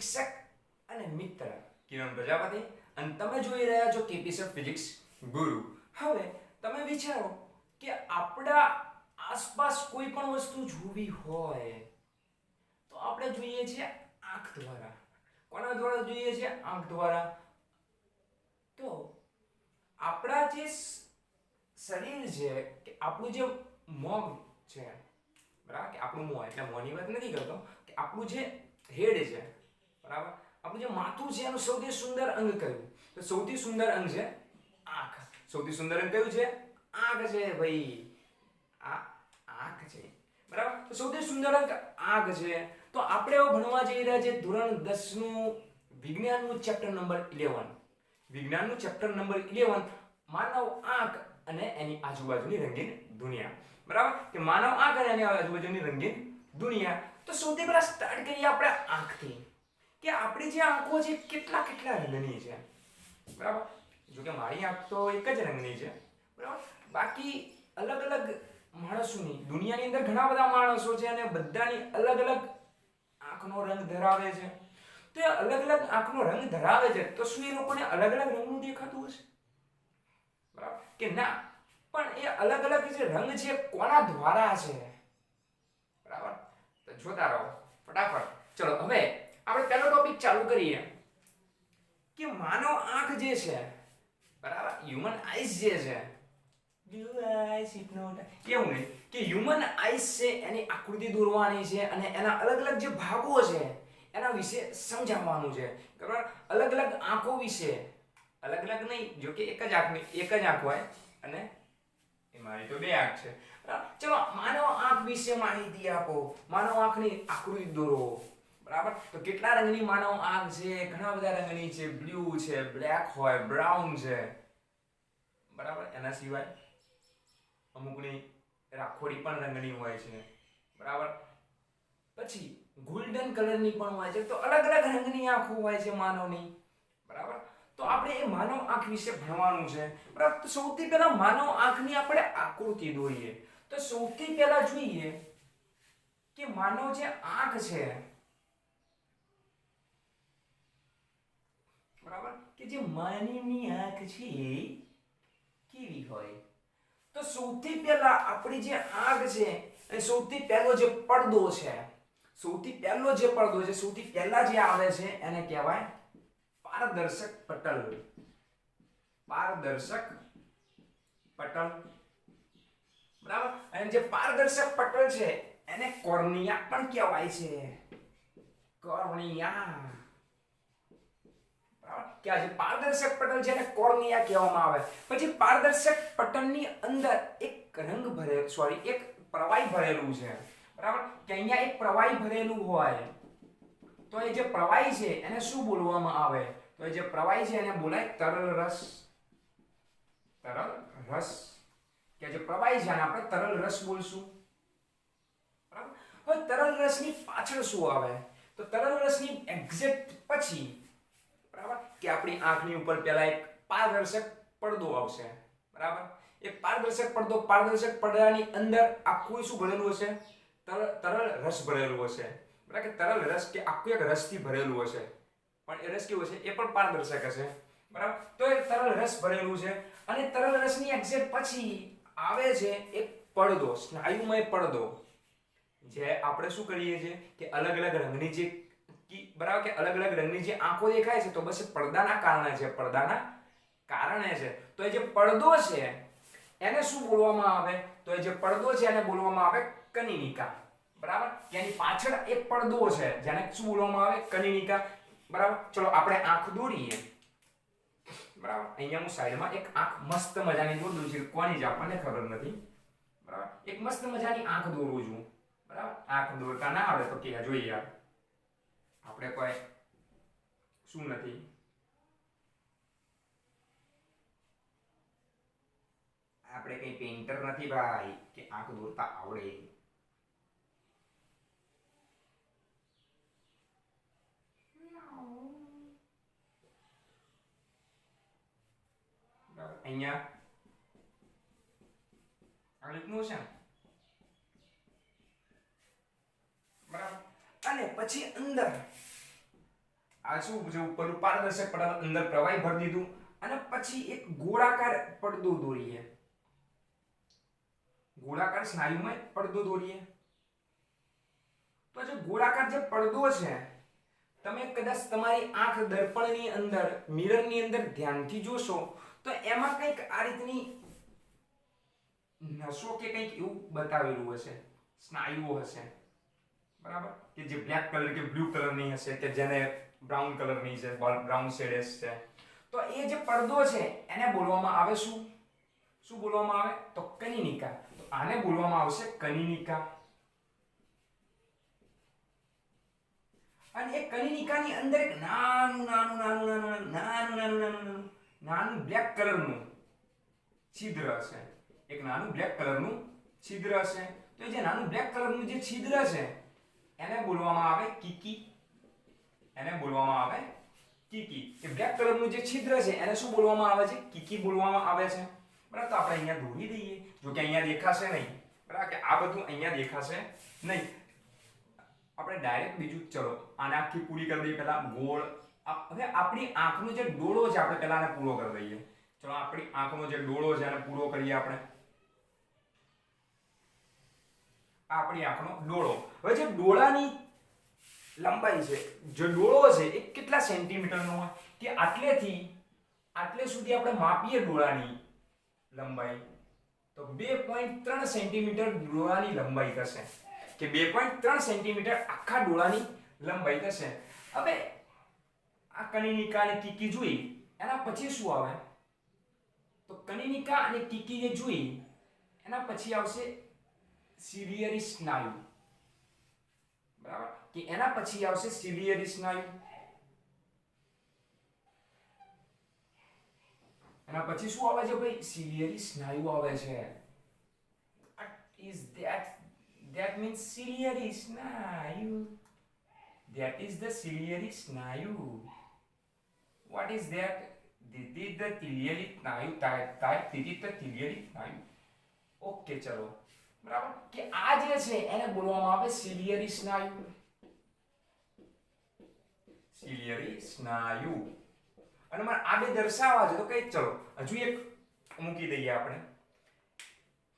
શિક્ષક અને મિત્ર કિરણ પ્રજાપતિ અને તમે જોઈ રહ્યા છો કેપીસી ફિઝિક્સ ગુરુ. હવે તમે વિચારો કે આપણા આસપાસ કોઈ પણ વસ્તુ જોવી હોય તો આપણે જોઈએ છીએ આંખ દ્વારા. કોના દ્વારા જોઈએ છીએ? આંખ દ્વારા. તો આપણા જે શરીર છે કે આપણું જે મોં છે, બરાબર, કે આપણું મોં એટલે મોંની વાત નથી કરતો, કે આપણું જે હેડ છે, બરાબર, આપણું જે માથું છે એનું સૌથી સુંદર અંગ કયું? તો સૌથી સુંદર અંગ છે આંખ. સૌથી સુંદર અંગ કયું છે? આંખ છે ભાઈ. આ આંખ છે, બરાબર. તો સૌથી સુંદર અંગ આંખ છે. તો આપણે હવે ભણવા જઈ રહ્યા છીએ ધોરણ 10 નું વિજ્ઞાનનું ચેપ્ટર નંબર 11. વિજ્ઞાનનું ચેપ્ટર નંબર 11 માનવ આંખ અને એની આજુબાજુની રંગીન દુનિયા. બરાબર, કે માનવ આંખ અને એની આજુબાજુની રંગીન દુનિયા. તો સૌથી પહેલા સ્ટાર્ટ કરીએ આપણે આંખથી, કે આપણી જે આંખો છે કેટલા કેટલા રંગની છે. બરાબર, જો કે મારી આંખ તો એક જ રંગની છે, બરાબર. બાકી અલગ અલગ માણસોની દુનિયાની અંદર ઘણા બધા માણસો છે અને બધાની અલગ અલગ આંખનો રંગ ધરાવે છે. તો એ અલગ અલગ આંખનો રંગ ધરાવે છે તો શું એ લોકોને અલગ અલગ રંગનું દેખાતું હશે? બરાબર કે ના? પણ એ અલગ અલગ જે રંગ છે કોના દ્વારા છે? બરાબર, તો જોતા રહો ફટાફટ. ચલો હવે આપણે પહેલો ટોપિક ચાલુ કરીએ કે માનવ આંખ જે છે, બરાબર, હ્યુમન આઈસ જે છે, એવું નહીં કે હ્યુમન આઈસ છે એની આકૃતિ દોરવાની છે અને એના અલગ અલગ જે ભાગો છે એના વિશે સમજાવવાનું છે. બરાબર, અલગ અલગ આંખો વિશે, અલગ અલગ નહીં, જો કે એક જ આંખ હોય અને એ મારી તો બે આંખ છે. બરાબર, ચલો માનવ આંખ વિશે માહિતી આપો. માનવ આંખની આકૃતિ દોરો. બરાબર, તો કેટલા રંગની માનવ આંખ છે? ઘણા બધા રંગની છે. બ્લુ છે, બ્લેક હોય, બ્રાઉન છે, બરાબર. એના સિવાય અમુકની રાખોડી પણ રંગની હોય છે, બરાબર. પછી ગોલ્ડન કલરની પણ હોય છે. તો અલગ અલગ રંગની આંખો હોય છે માનવની, બરાબર. તો આપણે એ માનવ આંખ વિશે ભણવાનું છે, બરાબર. તો સૌથી પહેલા માનવ આંખની આપણે આકૃતિ દોરીએ. તો સૌથી પહેલા જોઈએ કે માનવ જે આંખ છે, બરાબર, કે જે માનવની આંખ છે કેવી હોય? તો સૌથી પહેલા આપણી જે આંખ છે એ સૌથી પહેલો જે પડદો છે, સૌથી પહેલો જે પડદો છે, સૌથી પહેલા જે આવે છે એને કહેવાય પારદર્શક પટલ. પારદર્શક પટલ, બરાબર. અને જે પારદર્શક પટલ છે એને કોર્નિયા પણ કહેવાય છે. કોર્નિયા, બરાબર, કે આ જે પારદર્શક પટલ છે એને કોર્નિયા કહેવામાં આવે. પછી પારદર્શક પટલની અંદર એક રંગ ભરેલું, સોરી, એક પ્રવાહી ભરેલું છે, બરાબર, કે અહીંયા એક પ્રવાહી ભરેલું હોય તો એ જે પ્રવાહી છે એને શું બોલવામાં આવે? તો એ જે પ્રવાહી છે એને બોલાય તરલ રસ. તરલ રસ, કે જે પ્રવાહી છે એને આપણે તરલ રસ બોલશું, બરાબર. હવે તરલ રસની પાછળ શું આવે? તો તરલ રસની એક્ઝેક્ટ પછી, બરાબર, કે આપણી આંખની ઉપર પહેલા એક પારદર્શક પડદો આવશે, બરાબર. એ પારદર્શક પડદો, પારદર્શક પડદાની અંદર આખું શું ભરેલું હશે? તરલ રસ ભરેલું હશે, બરાબર. કે તરલ રસ, કે આખું એક રસથી ભરેલું હશે, પણ એ રસ કેવો હશે? એ પણ પારદર્શક હશે, બરાબર. તો એ તરલ રસ ભરેલું છે અને તરલ રસની એક્ઝેક્ટ પછી આવે છે એક પડદો, સ્નાયુમય પડદો, જે આપણે શું કરીએ છીએ કે અલગ અલગ રંગની જે, બરાબર, કે અલગ અલગ રંગની જે આંખો દેખાય છે તો બસ એ પડદાના કારણે છે, પડદાના કારણે છે. તો એ જે પડદો છે એને શું બોલવામાં આવે? તો એ જે પડદો છે એને બોલવામાં આવે કનિનિકા, બરાબર. કે એની પાછળ એક પડદો છે જેને શું બોલવામાં આવે? કનિનિકા, બરાબર. ચલો આપણે આંખ દોરીએ, બરાબર. અહીંયા હું સાઈડમાં એક આંખ મસ્ત મજાની દોરું છું, કોની જ આપણને ખબર નથી, બરાબર. એક મસ્ત મજાની આંખ દોરું છું, બરાબર. આંખ દોરતા ના આવડે તો કે જોઈએ યાર, આપણે કોઈ શું નથી, આપણે કઈ પેઇન્ટર નથી ભાઈ કે આંખ દોરતા આવડે. અહીંયા આ રીતનું છે, બરાબર. અને પછી અંદર આ શું જે ઉપરનું પારદર્શક પટલ અંદર પ્રવાહી ભરી દીધું અને પછી એક ગોળાકાર પડદો દોરીએ, ગોળાકાર સ્નાયુમાં પડદો દોરીએ. તો જે ગોળાકાર જે પડદો છે, તમે કદાચ તમારી આંખ દર્પણની અંદર, મિરરની અંદર ધ્યાનથી જોશો તો એમાં કંઈક આ રીતની નસો કે કંઈક એવું બતાવેલું હશે, સ્નાયુઓ હશે, બરાબર, કે જે બ્લેક કલર કે બ્લુ કલરની હશે, કે જેને બ્રાઉન કલરની છે, બ્રાઉન શેડ્સ છે. તો એ જે પડદો છે એને બોલવામાં આવે શું બોલવામાં આવે? તો કનિનિકા. તો આને બોલવામાં આવશે કનિનિકા. અને એ કનિનિકાની અંદર એક નાનું બ્લેક કલરનું છિદ્ર હશે, એક નાનું બ્લેક કલરનું છિદ્ર હશે. તો જે નાનું બ્લેક કલરનું જે છિદ્ર છે એને બોલવામાં આવે કીકી, એને બોલવામાં આવે કીકી. કે બ્લેક કલરનું જે છિદ્ર છે એને શું બોલવામાં આવે છે? કીકી બોલવામાં આવે છે. બરાબર, તો આપણે અહીંયા દોરી દઈએ, જો કે અહીંયા દેખાશે નહીં, બરાબર, કે આ બધું અહીંયા દેખાશે નહીં. આપણે ડાયરેક્ટ બીજું, ચલો આને આખી પૂરી કરી દઈએ પહેલા. ગોળ, હવે આપણી આંખનો જે ડોળો છે આપણે પહેલા આને પૂરો કરી દઈએ. ચલો આપણી આંખનો જે ડોળો છે એને પૂરો કરીએ આપણે. આપણી આંખનો ડોળો. હવે જે ડોળાની લંબાઈ છે, જે ડોળો છે એ કેટલા સેન્ટીમીટરનો હોય? કે આટલેથી આટલે સુધી આપણે માપીએ ડોળાની લંબાઈ તો 2.3 સેન્ટીમીટર ડોળાની લંબાઈ થશે. કે 2.3 સેન્ટીમીટર આખા ડોળાની લંબાઈ થશે. હવે આ કનિનિકા અને કીકી જોઈ, એના પછી શું આવે? તો કનિનિકા અને કીકી જે જોઈ એના પછી આવશે સિલિયરી સ્નાયુ. બરાબર, કે એના પછી આવશે સિલિયરી સ્નાયુ. એના પછી શું આવે છે ભાઈ? સિલિયરી સ્નાયુ આવે છે. What is that? That means ciliary snayu. That is the ciliary snayu. What is that? This is the ciliary snayu type. This is the ciliary snayu. Okay, ચલો, બરાબર, કે આ જે છે એને બોલવામાં આવે સિલિયરી સ્નાયુ. સિલિયરી સ્નાયુ. અને મારે આ બે દર્શાવવા છે તો કઈ, ચલો હજુ એક મૂકી દઈએ આપણે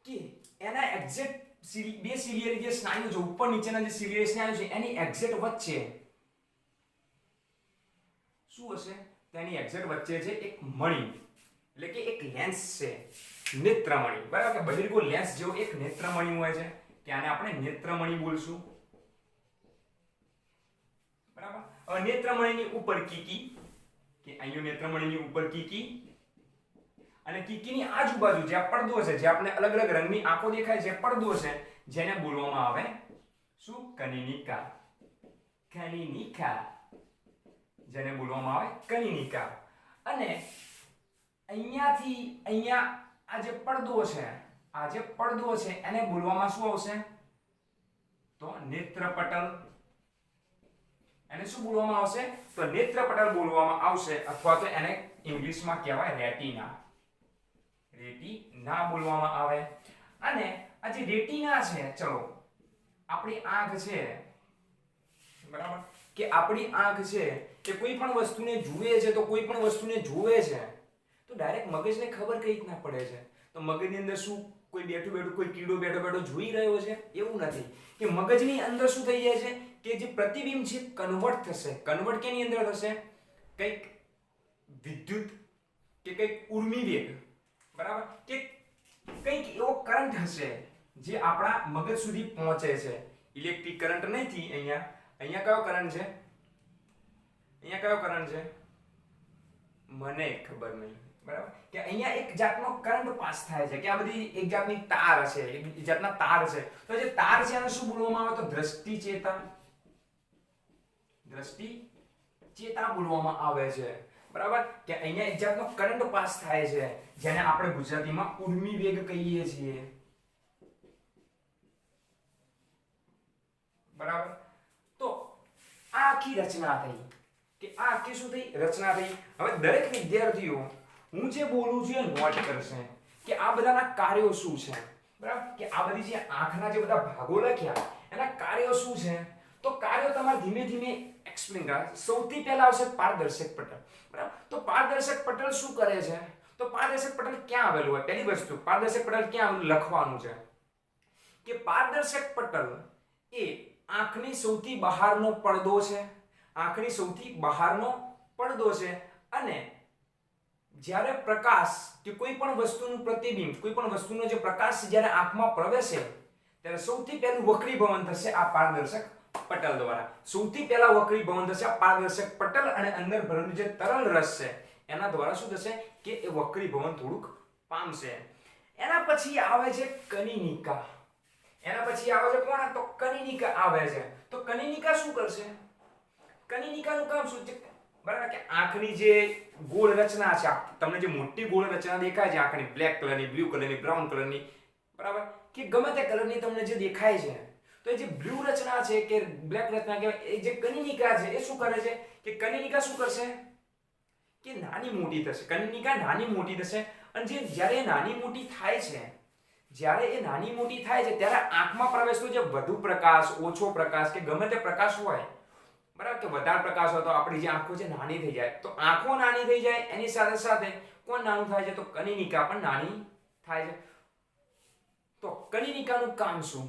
કે એના એક્ઝેક્ટ બે સિલિયરી જે સ્નાયુ છે, ઉપર નીચેના જે સિલિયરી સ્નાયુ છે એની એક્ઝેક્ટ વચ્ચે શું હશે? તેની એક્ઝેક્ટ વચ્ચે છે એક મણિ, એટલે કે એક લેન્સ છે, નેત્રમણિ. બરાબર, કે બહિર્ગો લેન્સ જેવો એક નેત્રમણિ હોય છે, કે આને આપણે નેત્રમણિ બોલશું. બરાબર, હવે નેત્રમણિની ઉપર કીકી, કે અહીંયા નેત્રમણિની ઉપર કીકી, અને કીકીની આજુબાજુ જે પડદો છે, જે આપણે અલગ અલગ રંગની આંખો દેખાય છે, પડદો છે, જેને બોલવામાં આવે શું? કનિનિકા. કનિનિકા, જેને બોલવામાં આવે કનિનિકા. અને અહીંયાથી અહીંયા આ જે પડદો છે, આ જે પડદો છે એને બોલવામાં શું આવશે? તો નેત્રપટલ. એને શું બોલવામાં આવશે? તો નેત્રપટલ બોલવામાં આવશે, અથવા તો એને ઇંગ્લિશમાં કહેવાય રેટિના. રેટિના બોલવામાં આવે. અને આ જે રેટિના છે, ચલો આપણી આંખ છે, બરાબર, કે આપણી આંખ છે કે કોઈ પણ વસ્તુને જુએ છે, તો કોઈ પણ વસ્તુને જોવે છે તો ડાયરેક્ટ મગજને ખબર કઈ રીતના પડે છે? તો મગજની અંદર શું કોઈ બેઠું કોઈ કીડો બેઠો જોઈ રહ્યો છે? એવું નથી. કે મગજની અંદર શું થઈ જાય છે કે જે પ્રતિબિંબ છે કન્વર્ટ થશે. કન્વર્ટ કેની અંદર થશે? કંઈક વિદ્યુત કે કંઈક ઉર્મી વેગ, બરાબર, કે કંઈક એવો કરંટ હશે જે આપણા મગજ સુધી પહોંચે છે. ઇલેક્ટ્રિક કરંટ નથી. અહીંયા કયો કરંટ છે? અહીંયા કયો કરંટ છે? મને ખબર નહીં. બરાબર, કે અહીંયા એક જાતનો કરંટ પાસ થાય છે, કે આ બધી એક જાતની તાર હશે, એક જાતના તાર છે. તો જે તાર છે એને શું બોલવામાં આવે? તો દ્રષ્ટિ ચેતા. દ્રષ્ટિ ચેતા બોલવામાં આવે છે. બરાબર, કે અહીંયા એક જાતનો કરંટ પાસ થાય છે, જેને આપણે ગુજરાતીમાં ઉર્મી વેગ કહીએ છીએ. બરાબર, તો આ આખી રચના થઈ, કે આ આખી શું થઈ? રચના થઈ. હવે દરેક વિદ્યાર્થીઓ હું જે બોલું છું એ નોટ કરશે કે આ બધાના કાર્યો શું છે. બરાબર, કે આ બધી જે આંખના જે બધા ભાગો લખ્યા એના કાર્યો શું છે? તો કાર્યો તમારે ધીમે ધીમે એક્સપ્લેન કરા. સૌથી પહેલા આવશે પારદર્શક પટલ. બરાબર, તો પારદર્શક પટલ શું કરે છે? તો પારદર્શક પટલ ક્યાં આવેલું હોય? પહેલી વસ્તુ, પારદર્શક પટલ ક્યાં આવેલું લખવાનું છે કે પારદર્શક પટલ એ આંખની સૌથી બહારનો પડદો છે. આંખની સૌથી બહારનો પડદો છે અને જ્યારે પ્રકાશ કે કોઈ પણ વસ્તુનું પ્રતિબિંબ, કોઈ પણ વસ્તુનો જે પ્રકાશ જ્યારે આંખમાં પ્રવેશે ત્યારે સૌથી પહેલું વક્રીભવન થશે આ પારદર્શક પટલ દ્વારા. સૌથી પહેલા વક્રીભવન થશે આ પારદર્શક પટલ અને અંદર ભરેલું જે તરલ રસ છે એના દ્વારા શું થશે કે એ વક્રીભવન થોડુંક પામશે. એના પછી આવે છે કનિનિકા. એના પછી આવે છે કોણ? તો કનિનિકા આવે છે. તો કનિનિકા શું કરશે? કનિનિકાનું કામ શું છે? બરાબર, કે આંખની જે ગોળ રચના છે, તમને જે મોટી ગોળ રચના દેખાય છે આંખની, બ્લેક કલરની, બ્લુ કલરની, બ્રાઉન કલરની, બરાબર, કે ગમે તે કલરની તમને જે દેખાય છે, તો એ જે બ્લુ રચના છે કે બ્લેક રચના કહેવાય, એ જે કનિનિકા છે એ શું કરે છે કે કનિનિકા શું કરશે કે નાની મોટી થશે. કનિનિકા નાની મોટી થશે અને જ્યારે નાની મોટી થાય છે, જ્યારે એ નાની મોટી થાય છે ત્યારે આંખમાં પ્રવેશતો જે વધુ પ્રકાશ, ઓછો પ્રકાશ કે ગમે તે પ્રકાશ હોય, બરાબર, કે વધારે પ્રકાશ હોય તો આપણી જે આંખો છે નાની થઈ જાય. તો આંખો નાની થઈ જાય એની સાથે સાથે કોણ નાનું થાય છે? તો કનિનિકા પણ નાની થાય છે. તો કનિનિકાનું કામ શું?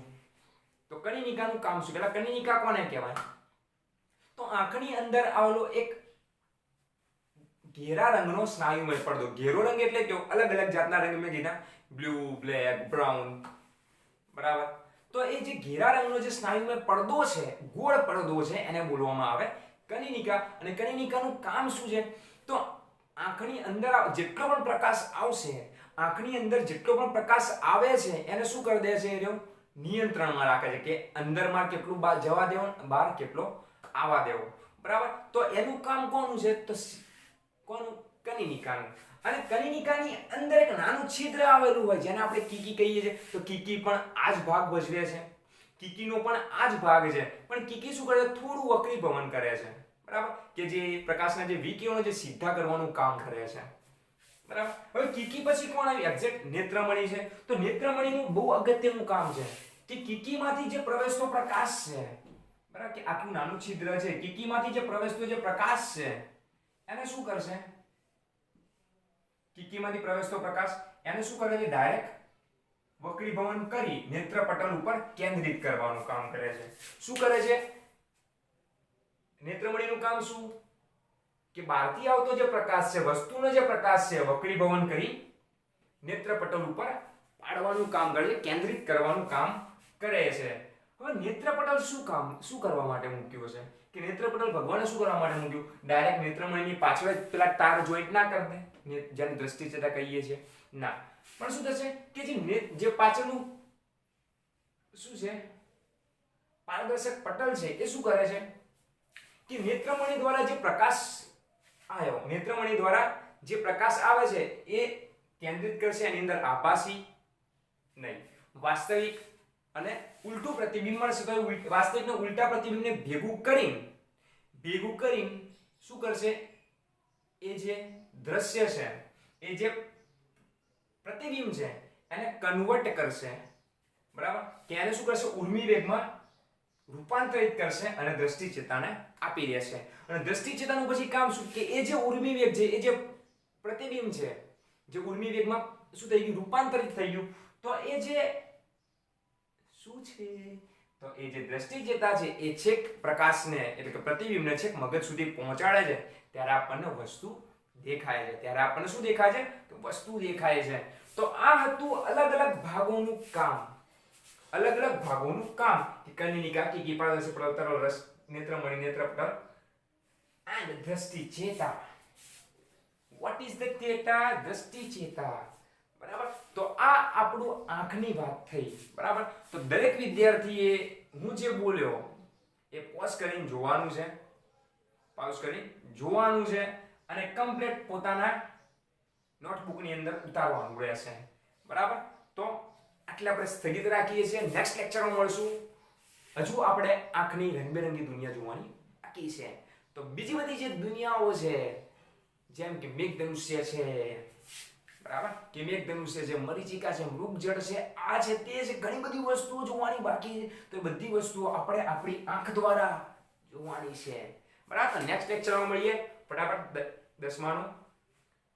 તો કનિનિકાનું કામ શું? પેલા કનિનિકા કોને કહેવાય? તો આંખની અંદર આવેલો એક ઘેરા રંગનો સ્નાયુમય પડદો. ઘેરો રંગ એટલે કેવો? અલગ અલગ જાતના રંગ મેં કીધા, બ્લુ, બ્લેક, બ્રાઉન, બરાબર. તો એ જે ઘેરા રંગનો જે સ્નાયુમય પડદો છે, ગોળ પડદો છે, એને બોલવામાં આવે કનિનિકા. અને કનિનિકાનું કામ શું છે? તો આંખની અંદર જેટલો પણ પ્રકાશ આવશે, આંખની અંદર જેટલો પણ પ્રકાશ આવે છે એને શું કરી દે છે? એ નિયંત્રણમાં રાખે છે કે અંદરમાં કેટલું બહાર જવા દેવું, બહાર કેટલો આવવા દેવો, બરાબર. તો એનું કામ કોનું છે? તો કોનું? કનિનિકાનું. અને કનિનિકાની અંદર એક નાનું છિદ્ર આવેલું હોય જેને આપણે કીકી કહીએ છીએ. તો કીકી પણ આ જ ભાગ ભજવે છે. કીકીનો પણ આ જ ભાગ છે. પણ કીકી શું કરે? થોડું વક્રીભવન કરે છે, બરાબર, કે જે પ્રકાશના જે વિકિરણો જે સીધા કરવાનું કામ કરે છે, બરાબર. હવે કીકી પછી કોણ આવ્યું? એક્ઝેક્ટ નેત્રમણી છે. તો નેત્રમણીનું બહુ અગત્યનું કામ છે કે કીકીમાંથી જે પ્રવેશતો પ્રકાશ છે, બરાબર, કે આટલું નાનું છિદ્ર છે, કીકીમાંથી જે પ્રવેશતો જે પ્રકાશ છે એને શું કરશે? કીકીમાંથી પ્રવેશતો પ્રકાશ એને શું કરે છે? ડાયરેક્ટ વક્રીભવન કરી નેત્રપટલ ઉપર કેન્દ્રિત કરવાનું કામ કરે છે. શું કરે છે? નેત્રમણીનું કામ શું? કે બહારથી આવતો જે પ્રકાશ છે, વસ્તુનો જે પ્રકાશ છે, વક્રીભવન કરી નેત્રપટલ ઉપર પાડવાનું કામ કરે છે, કેન્દ્રિત કરવાનું કામ કરે છે. હવે નેત્રપટલ શું કરવા માટે મૂક્યું છે? કે નેત્રપટલ ભગવાને શું કરવા માટે મૂક્યું? ડાયરેક્ટ નેત્રમણીની પાછળ જ પેલા તાર જોઈન્ટ ના કરી દે, જેને દ્રષ્ટિચેતા કહીએ છીએ, ના. પણ શું થશે કે જે પાછળનું શું છે પારદર્શક પટલ છે એ શું કરે છે કે નેત્રમણી દ્વારા જે પ્રકાશ આવ્યો, નેત્રમણી દ્વારા જે પ્રકાશ આવે છે એ કેન્દ્રિત કરશે એની અંદર આભાસી નહીં, વાસ્તવિક અને ઉલટું પ્રતિબિંબ મળશે. તો વાસ્તવિક ને ઉલટા પ્રતિબિંબને ભેગું કરીને શું કરશે? એ જે દ્રશ્ય છે, એ જે પ્રતિબિંબ છે એને કન્વર્ટ કરશે, બરાબર, કે એને શું કરશે? ઉર્મી વેગમાં રૂપાંતરિત કરશે અને દ્રષ્ટિચેતાને આપી દેશે. અને દ્રષ્ટિચેતાનું પછી કામ શું? કે એ જે ઉર્મી વેગ છે, એ જે પ્રતિબિંબ છે, જે ઉર્મી વેગમાં શું થઈ ગયું? રૂપાંતરિત થઈ ગયું. તો એ જે શું છે? તો એ જે દ્રષ્ટિચેતા છે એ છેક પ્રકાશને એટલે કે પ્રતિબિંબને છેક મગજ સુધી પહોંચાડે છે ત્યારે આપણને વસ્તુ દેખાય છે. ત્યારે આપણને શું દેખાય છે? તો વસ્તુ દેખાય છે. તો આ હતું અલગ અલગ ભાગોનું કામ. અલગ અલગ ભાગોનું કામ કે કનિનિકા, કીકી, પારદર્શક પટલ, તરલ રસ, નેત્રમણી, નેત્રપટલ and દ્રષ્ટિચેતા. What is the theta? દ્રષ્ટિચેતા, બરાબર. તો આ આપણું આંખની વાત થઈ, બરાબર. તો દરેક વિદ્યાર્થીએ હું જે બોલ્યો એ પોઝ કરીને જોવાનું છે, પાઉઝ કરીને જોવાનું છે અને કમ્પ્લીટ પોતાના નોટબુકની અંદર ઉતારવાનું રહેશે, બરાબર. તો આટલે આપણે સ્થગિત રાખીએ છીએ. નેક્સ્ટ લેક્ચરમાં મળશું. હજુ આપણે આંખની રંગબેરંગી દુનિયા જોવાની બાકી છે. તો બીજી બધી જે દુનિયાઓ છે જેમ કે મેઘધનુષ્ય છે, બરાબર, કે મેઘધનુષ્ય છે, મરીચિકા છે, મૃગજળ છે, આ છે તે છે, ઘણી બધી વસ્તુઓ જોવાની બાકી છે. તો બધી વસ્તુઓ આપણે આપણી આંખ દ્વારા જોવાની છે. બરાબર. નેક્સ્ટ લેક્ચરમાં મળીએ ફટાફટ 10માનું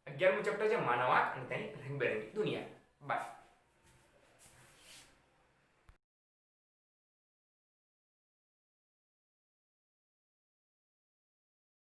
11મું ચેપ્ટર છે માનવ આંખ અને તેની રંગબેરંગી દુનિયા. બાય.